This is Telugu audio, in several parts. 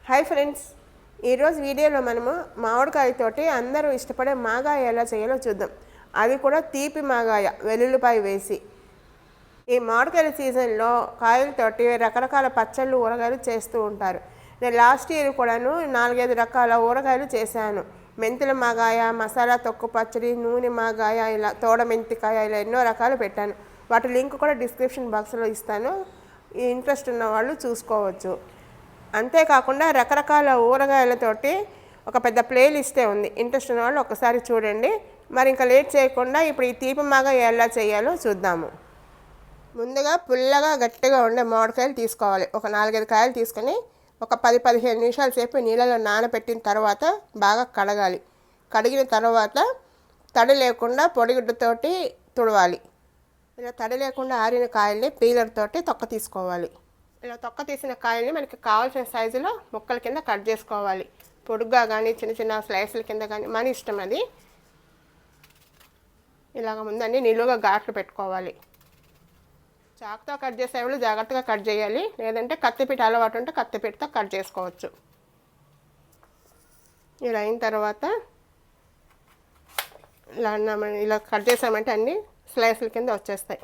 హాయ్ ఫ్రెండ్స్, ఈరోజు వీడియోలో మనము మామిడికాయతోటి అందరూ ఇష్టపడే మాగాయ ఎలా చేయాలో చూద్దాం. అది కూడా తీపి మాగాయ, వెల్లుల్లిపాయ వేసి. ఈ మామిడికాయల సీజన్లో కాయలతోటి రకరకాల పచ్చళ్ళు ఊరగాయలు చేస్తూ ఉంటారు. నేను లాస్ట్ ఇయర్ కూడాను 4-5 రకాల ఊరగాయలు చేశాను. మెంతుల మాగాయ, మసాలా తొక్కు పచ్చడి, నూనె మాగాయ, ఇలా తోడ మెంతికాయ, ఇలా ఎన్నో రకాలు పెట్టాను. వాటి లింక్ కూడా డిస్క్రిప్షన్ బాక్స్లో ఇస్తాను. ఇంట్రెస్ట్ ఉన్న వాళ్ళు చూసుకోవచ్చు. అంతేకాకుండా రకరకాల ఊరగాయలతోటి ఒక పెద్ద ప్లేలిస్టే ఉంది. ఇంట్రెస్ట్ ఉన్న వాళ్ళు ఒకసారి చూడండి. మరి ఇంకా లేట్ చేయకుండా ఇప్పుడు ఈ తీపి మాగాయ ఎలా చేయాలో చూద్దాము. ముందుగా పుల్లగా గట్టిగా ఉండే మామిడికాయలు తీసుకోవాలి. ఒక 4-5 కాయలు తీసుకొని ఒక 10-15 నిమిషాల సేపు నీళ్ళలో నానబెట్టిన తర్వాత బాగా కడగాలి. కడిగిన తర్వాత తడి లేకుండా పొడిగుడ్డతోటి తుడవాలి. ఇలా తడి లేకుండా ఆరిన కాయల్ని పీలర్ తోటి తొక్క తీసుకోవాలి. ఇలా తొక్క తీసిన కాయల్ని మనకి కావాల్సిన సైజులో ముక్కల కింద కట్ చేసుకోవాలి. పొడుగ్గా కానీ చిన్న చిన్న స్లైస్ల కింద కానీ మన ఇష్టం అది. ఇలాగ ముందండి నిలువుగా ఘాట్లు పెట్టుకోవాలి. చాకుతో కట్ చేసేవాళ్ళు జాగ్రత్తగా కట్ చేయాలి, లేదంటే కత్తిపీట అలవాటు ఉంటే కత్తిపీటతో కట్ చేసుకోవచ్చు. ఇలా అయిన తర్వాత ఇలా కట్ చేసామంటే అన్నీ స్లైస్ల కింద వచ్చేస్తాయి.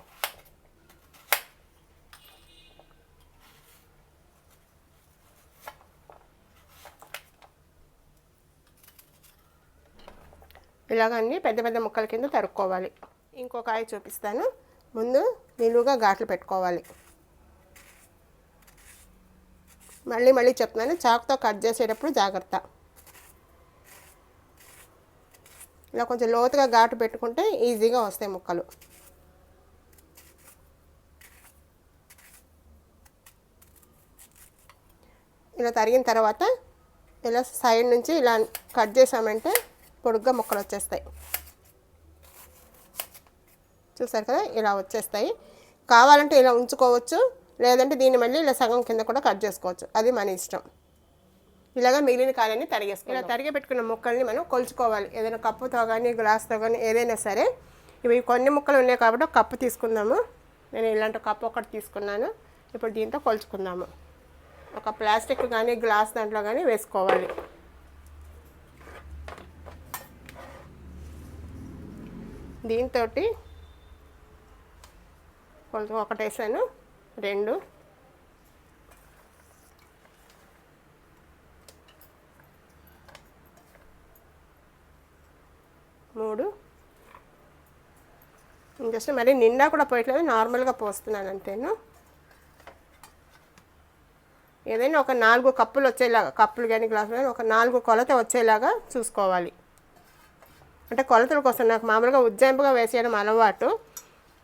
ఇలాగ అన్నీ పెద్ద పెద్ద ముక్కల కింద తరుక్కోవాలి. ఇంకొక కాయ చూపిస్తాను. ముందు నిలువుగా ఘాట్లు పెట్టుకోవాలి. మళ్ళీ చెప్తున్నాను, చాకుతో కట్ చేసేటప్పుడు జాగ్రత్త. ఇలా కొంచెం లోతుగా ఘాటు పెట్టుకుంటే ఈజీగా వస్తాయి ముక్కలు. ఇలా తరిగిన తర్వాత ఇలా సైడ్ నుంచి ఇలా కట్ చేసామంటే పొడుగ్గా ముక్కలు వచ్చేస్తాయి. చూసారు కదా, ఇలా వచ్చేస్తాయి. కావాలంటే ఇలా ఉంచుకోవచ్చు, లేదంటే దీన్ని మళ్ళీ ఇలా సగం కింద కూడా కట్ చేసుకోవచ్చు. అది మన ఇష్టం. ఇలాగ మిగిలిన కాయలని తరిగేసుకోవాలి. ఇలా తరిగి పెట్టుకున్న ముక్కల్ని మనం కొలుచుకోవాలి. ఏదైనా కప్పుతో కానీ గ్లాస్తో కానీ ఏదైనా సరే. ఇవి కొన్ని ముక్కలు ఉన్నాయి కాబట్టి ఒక కప్పు తీసుకుందాము. నేను ఇలాంటి కప్పు ఒకటి తీసుకున్నాను. ఇప్పుడు దీంతో కొలుచుకుందాము. ఒక ప్లాస్టిక్ కానీ గ్లాస్ దాంట్లో కానీ వేసుకోవాలి. దీంతో కొంచెం ఒకటి వేసాను, 2, 3. జస్ట్ మరి నిండా కూడా పోయట్లేదు, నార్మల్గా పోస్తున్నాను అంతేను. ఏదైనా ఒక 4 కప్పులు వచ్చేలాగా, కప్పులు కానీ గ్లాసులు కానీ ఒక 4 కొలత వచ్చేలాగా చూసుకోవాలి. అంటే కొలతల కోసం నాకు మామూలుగా ఉజ్జాయింపుగా వేసేయడం అలవాటు.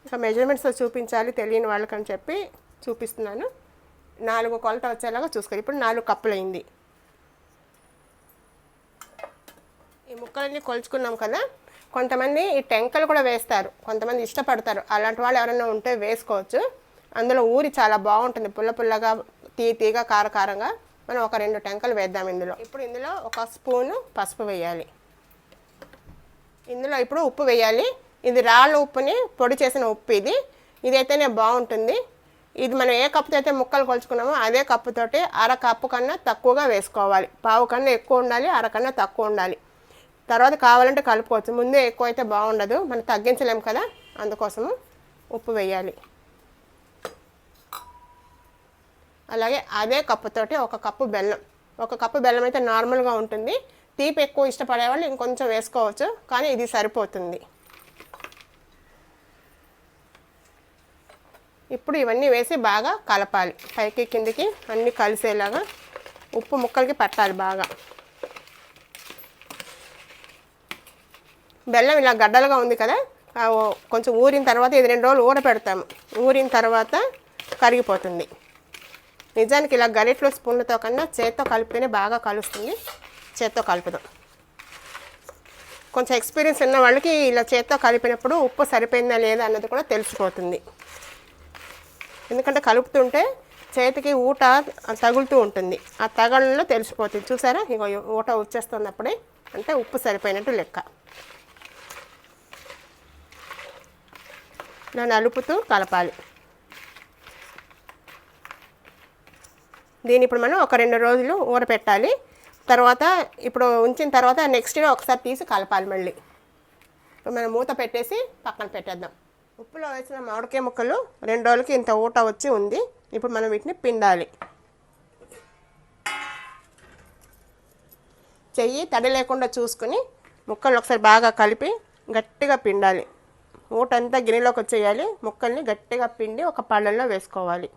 ఇంకా మెజర్మెంట్స్తో చూపించాలి తెలియని వాళ్ళకని చెప్పి చూపిస్తున్నాను. 4 కొలత వచ్చేలాగా చూసుకోవాలి. ఇప్పుడు 4 కప్పులు అయింది. ఈ ముక్కలన్నీ కొలుచుకున్నాం కదా. కొంతమంది ఈ టెంకలు కూడా వేస్తారు, కొంతమంది ఇష్టపడతారు. అలాంటి వాళ్ళు ఎవరైనా ఉంటే వేసుకోవచ్చు. అందులో ఊరి చాలా బాగుంటుంది, పుల్ల పుల్లగా, తీగా, కారంగా. మనం ఒక 2 టెంకలు వేద్దాం ఇందులో. ఇప్పుడు ఇందులో ఒక స్పూను పసుపు వేయాలి. ఇందులో ఇప్పుడు ఉప్పు వేయాలి. ఇది రాళ్ళ ఉప్పుని పొడి చేసిన ఉప్పు ఇదైతేనే బాగుంటుంది. ఇది మనం ఏ కప్పుతో అయితే ముక్కలు కొలుచుకున్నామో అదే కప్పుతోటి 1/2 కప్పు కన్నా తక్కువగా వేసుకోవాలి. పావు కన్నా ఎక్కువ ఉండాలి, 1/2 కన్నా తక్కువ ఉండాలి. తర్వాత కావాలంటే కలుపుకోవచ్చు. ముందే ఎక్కువ అయితే బాగుండదు, మనం తగ్గించలేము కదా, అందుకోసము ఉప్పు వేయాలి. అలాగే అదే కప్పుతోటి 1 కప్పు బెల్లం. 1 కప్పు బెల్లం అయితే నార్మల్గా ఉంటుంది. తీపి ఎక్కువ ఇష్టపడే వాళ్ళు ఇంకొంచెం వేసుకోవచ్చు, కానీ ఇది సరిపోతుంది. ఇప్పుడు ఇవన్నీ వేసి బాగా కలపాలి. పైకి కిందికి అన్నీ కలిసేలాగా ఉప్పు ముక్కలకి పట్టాలి బాగా. బెల్లం ఇలా గడ్డలుగా ఉంది కదా, కొంచెం ఊరిన తర్వాత ఇది 2 రోజులు ఊర పెడతాము. ఊరిన తర్వాత కరిగిపోతుంది. నిజానికి ఇలా గరిట్లో స్పూన్లతో కన్నా చేత్తో కలిపితేనే బాగా కలుస్తుంది. చేత్తో కలుపుదాం. కొంచెం ఎక్స్పీరియన్స్ ఉన్న వాళ్ళకి ఇలా చేత్తో కలిపినప్పుడు ఉప్పు సరిపోయిందా లేదా అన్నది కూడా తెలిసిపోతుంది. ఎందుకంటే కలుపుతుంటే చేతికి ఊట తగులుతూ ఉంటుంది, ఆ తగలలో తెలిసిపోతుంది. చూసారా, ఇగో ఊట వచ్చేస్తుంది అప్పుడే, అంటే ఉప్పు సరిపోయినట్టు లెక్క. నలుపుతూ కలపాలి. దీన్ని ఇప్పుడు మనం ఒక 2 రోజులు ఊరపెట్టాలి. తర్వాత ఇప్పుడు ఉంచిన తర్వాత నెక్స్ట్ డే ఒకసారి తీసి కలపాలి మళ్ళీ. ఇప్పుడు మనం మూత పెట్టేసి పక్కన పెట్టేద్దాం. ఉప్పులో వేసిన మామిడికాయ ముక్కలు 2 రోజులకి ఇంత ఊట వచ్చి ఉంది. ఇప్పుడు మనం వీటిని పిండాలి. చెయ్యి తడి లేకుండా చూసుకుని ముక్కలు ఒకసారి బాగా కలిపి గట్టిగా పిండాలి. ఊట అంతా గిన్నెలోకి వచ్చేయాలి. ముక్కల్ని గట్టిగా పిండి ఒక పళ్ళల్లో వేసుకోవాలి.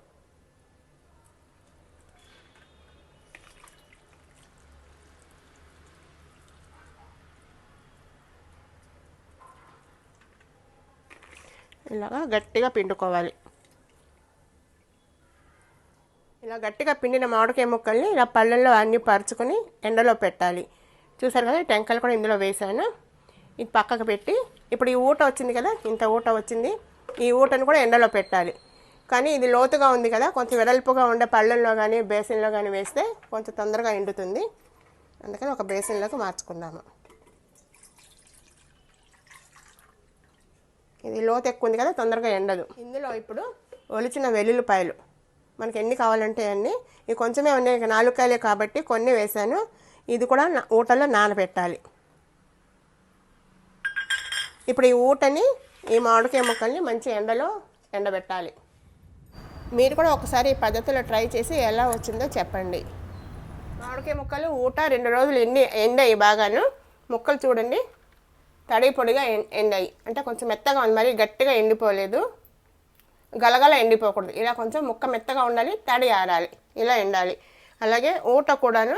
ఇలాగా గట్టిగా పిండుకోవాలి. ఇలా గట్టిగా పిండిన మామిడికాయ ముక్కల్ని ఇలా పళ్ళల్లో అన్నీ పరుచుకొని ఎండలో పెట్టాలి. చూసారు కదా, టెంకాయలు కూడా ఇందులో వేసాను. ఇది పక్కకు పెట్టి ఇప్పుడు ఈ ఊట వచ్చింది కదా, ఇంత ఊట వచ్చింది. ఈ ఊటను కూడా ఎండలో పెట్టాలి. కానీ ఇది లోతుగా ఉంది కదా, కొంచెం వెడల్పుగా ఉండే పళ్ళల్లో కానీ బేసిన్లో కానీ వేస్తే కొంచెం తొందరగా ఎండుతుంది. అందుకని ఒక బేసిన్లోకి మార్చుకుందాము. ఇది లోతు ఎక్కువ ఉంది కదా, తొందరగా ఎండదు. ఇందులో ఇప్పుడు ఒలిచిన వెల్లుల్లిపాయలు మనకి ఎన్ని కావాలంటే అన్నీ. ఇవి కొంచెమే ఉన్నాయి, 4 కాయలే కాబట్టి కొన్ని వేసాను. ఇది కూడా ఊటలో నానబెట్టాలి. ఇప్పుడు ఈ ఊటని ఈ మామిడికాయ ముక్కల్ని మంచి ఎండలో ఎండబెట్టాలి. మీరు కూడా ఒకసారి ఈ పద్ధతిలో ట్రై చేసి ఎలా వచ్చిందో చెప్పండి. మామిడికాయ ముక్కలు ఊట 2 రోజులు ఎండాయి బాగాను. ముక్కలు చూడండి తడి పొడిగా ఎండాయి, అంటే కొంచెం మెత్తగా ఉంది, మరీ గట్టిగా ఎండిపోలేదు, గలగల ఎండిపోకూడదు. ఇలా కొంచెం ముక్క మెత్తగా ఉండాలి, తడి ఆరాలి, ఇలా ఎండాలి. అలాగే ఊట కూడాను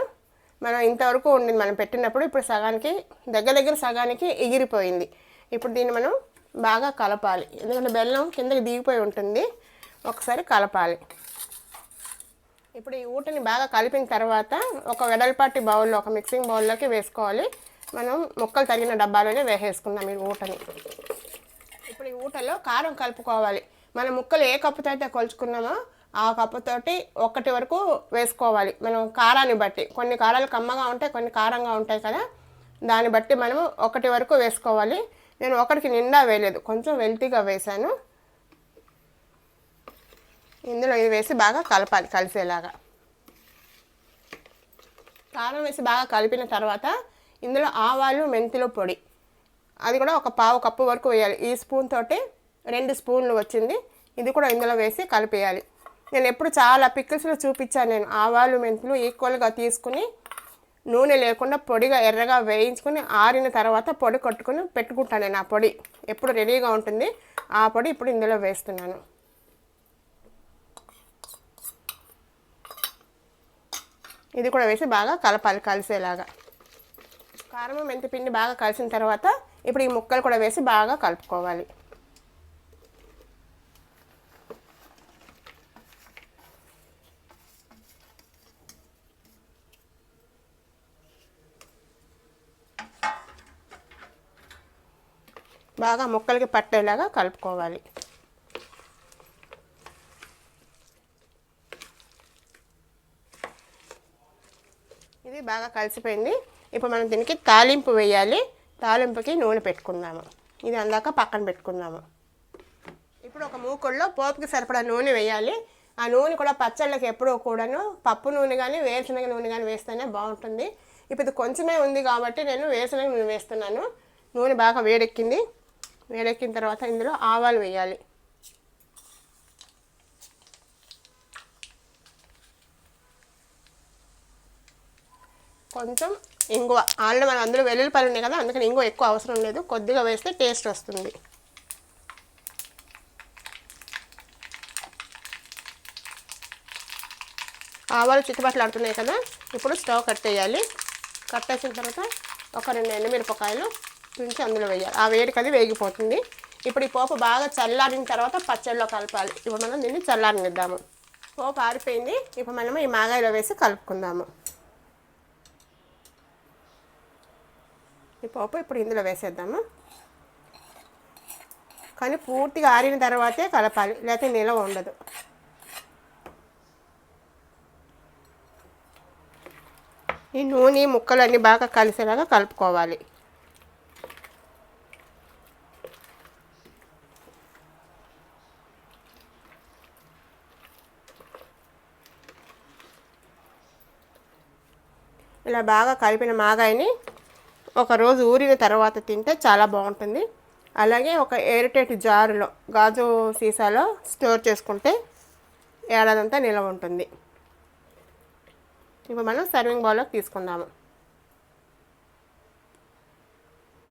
మనం ఇంతవరకు ఉండింది మనం పెట్టినప్పుడు, ఇప్పుడు సగానికి దగ్గర సగానికి ఎగిరిపోయింది. ఇప్పుడు దీన్ని మనం బాగా కలపాలి, ఎందుకంటే బెల్లం కిందకి దిగిపోయి ఉంటుంది. ఒకసారి కలపాలి. ఇప్పుడు ఈ ఊటని బాగా కలిపిన తర్వాత ఒక వెడల్పాటి బౌల్లో, ఒక మిక్సింగ్ బౌల్లోకి వేసుకోవాలి. మనం ముక్కలు తరిగిన డబ్బాలోనే వేసేసుకుందాం ఈ ఊటని. ఇప్పుడు ఈ ఊటలో కారం కలుపుకోవాలి. మనం ముక్కలు ఏ కప్పుతో అయితే కొలుచుకున్నామో ఆ కప్పుతోటి 1 వరకు వేసుకోవాలి. మనం కారాన్ని బట్టి, కొన్ని కారాలు కమ్మగా ఉంటాయి, కొన్ని కారంగా ఉంటాయి కదా, దాన్ని బట్టి మనము 1 వరకు వేసుకోవాలి. నేను 1కి నిండా వేయలేదు, కొంచెం వెల్తిగా వేసాను. ఇందులో ఇది వేసి బాగా కలపాలి కలిసేలాగా. కారం వేసి బాగా కలిపిన తర్వాత ఇందులో ఆవాలు మెంతుల పొడి, అది కూడా ఒక 1/2 కప్పు వరకు వేయాలి. ఈ స్పూన్ తోటి 2 స్పూన్లు వచ్చింది. ఇది కూడా ఇందులో వేసి కలిపేయాలి. నేను ఎప్పుడు చాలా పికిల్స్లో చూపించాను. నేను ఆవాలు మెంతులు ఈక్వల్గా తీసుకుని నూనె లేకుండా పొడిగా ఎర్రగా వేయించుకుని ఆరిన తర్వాత పొడి కొట్టుకుని పెట్టుకుంటాను. నేను ఆ పొడి ఎప్పుడు రెడీగా ఉంటుంది. ఆ పొడి ఇప్పుడు ఇందులో వేస్తున్నాను. ఇది కూడా వేసి బాగా కలపాలి కలిసేలాగా. కారం మెంతి పిండి బాగా కలిసిన తర్వాత ఇప్పుడు ఈ ముక్కలు కూడా వేసి బాగా కలుపుకోవాలి. బాగా ముక్కలకి పట్టేలాగా కలుపుకోవాలి. ఇది బాగా కలిసిపోయింది. ఇప్పుడు మనం దీనికి తాలింపు వేయాలి. తాలింపుకి నూనె పెట్టుకుందాము. ఇది అందాక పక్కన పెట్టుకుందాము. ఇప్పుడు ఒక మూకుల్లో పోపుకి సరిపడా నూనె వేయాలి. ఆ నూనె కూడా పచ్చళ్ళకి ఎప్పుడూ కూడాను పప్పు నూనె కానీ వేరుశనగ నూనె కానీ వేస్తేనే బాగుంటుంది. ఇప్పుడు ఇది కొంచెమే ఉంది కాబట్టి నేను వేరుశనగ నూనె వేస్తున్నాను. నూనె బాగా వేడెక్కింది. వేడెక్కిన తర్వాత ఇందులో ఆవాలు వేయాలి. కొంచెం ఇంగువ, ఆల్రెడీ మనం అందులో వెల్లుల్లిపాయలు ఉన్నాయి కదా, అందుకని ఇంగువ ఎక్కువ అవసరం లేదు, కొద్దిగా వేస్తే టేస్ట్ వస్తుంది. ఆవాలు చిట్టుపట్లాడుతున్నాయి కదా, ఇప్పుడు స్టవ్ కట్టేయాలి. కట్టేసిన తర్వాత ఒక 2 ఎండుమిరపకాయలు తుంచి అందులో వేయాలి. ఆ వేడికి అది వేగిపోతుంది. ఇప్పుడు ఈ పోపు బాగా చల్లారిన తర్వాత పచ్చడిలో కలపాలి. ఇప్పుడు మనం దీన్ని చల్లారనిద్దాము. పోపు ఆరిపోయింది. ఇప్పుడు మనము ఈ మాగాయలో వేసి కలుపుకుందాము. ఈ పోపు ఇప్పుడు ఇందులో వేసేద్దాము. కానీ పూర్తిగా ఆరిన తర్వాతే కలపాలి, లేకపోతే నిలవ ఉండదు. ఈ నూనె ముక్కలు అన్నీ బాగా కలిసేలాగా కలుపుకోవాలి. ఇలా బాగా కలిపిన మాగాయని ఒక రోజు ఊరిన తర్వాత తింటే చాలా బాగుంటుంది. అలాగే ఒక ఎయిర్టైట్ జారులో గాజు సీసాలో స్టోర్ చేసుకుంటే ఏడాదంతా నిల్వ ఉంటుంది. ఇప్పుడు మనం సర్వింగ్ బౌల్లోకి తీసుకుందాము.